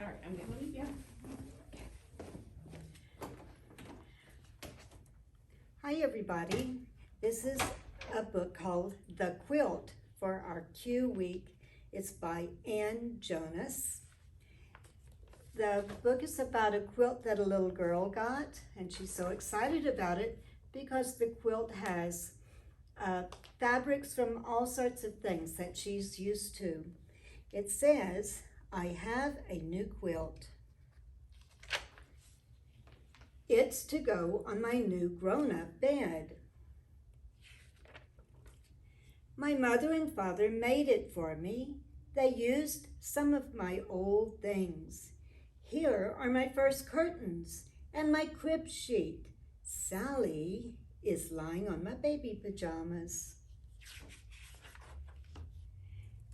All right, I'm gonna leave you. Hi everybody, this is a book called The Quilt for our Q Week. It's by Ann Jonas. The book is about a quilt that a little girl got, and she's so excited about it because the quilt has fabrics from all sorts of things that she's used to. It says, "I have a new quilt. It's to go on my new grown-up bed. My mother and father made it for me. They used some of my old things. Here are my first curtains and my crib sheet. Sally is lying on my baby pajamas.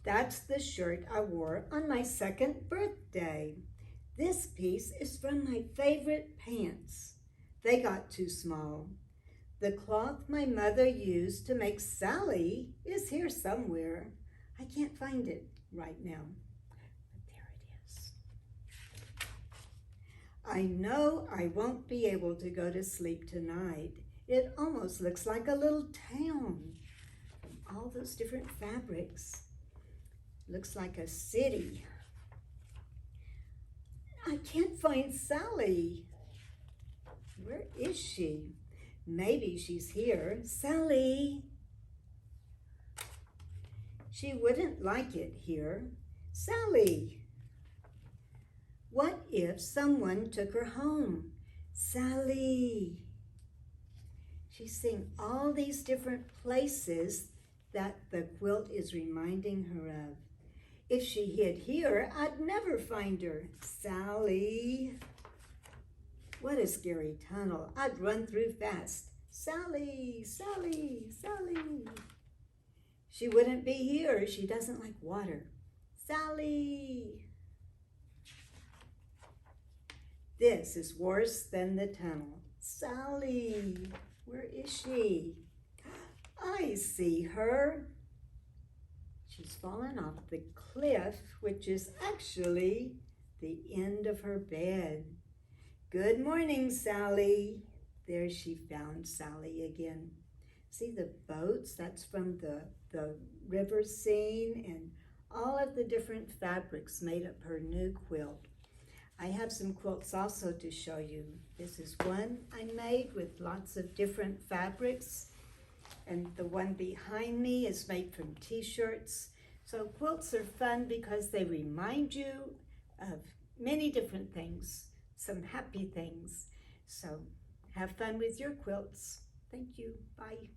That's the shirt I wore on my second birthday. This piece is from my favorite pants. They got too small. The cloth my mother used to make Sally is here somewhere. I can't find it right now, but there it is. I know I won't be able to go to sleep tonight. It almost looks like a little town from all those different fabrics. Looks like a city. I can't find Sally. Where is she? Maybe she's here. Sally! She wouldn't like it here. Sally! What if someone took her home? Sally! She's seeing all these different places that the quilt is reminding her of. If she hid here, I'd never find her. Sally! What a scary tunnel. I'd run through fast. Sally! Sally! Sally! She wouldn't be here. She doesn't like water. Sally! This is worse than the tunnel. Sally! Where is she? I see her. She's fallen off the cliff, which is actually the end of her bed. Good morning, Sally. There she found Sally again. See the boats? That's from the river scene, and all of the different fabrics made up her new quilt. I have some quilts also to show you. This is one I made with lots of different fabrics, and the one behind me is made from t-shirts. So quilts are fun because they remind you of many different things, some happy things. So have fun with your quilts. Thank you. Bye.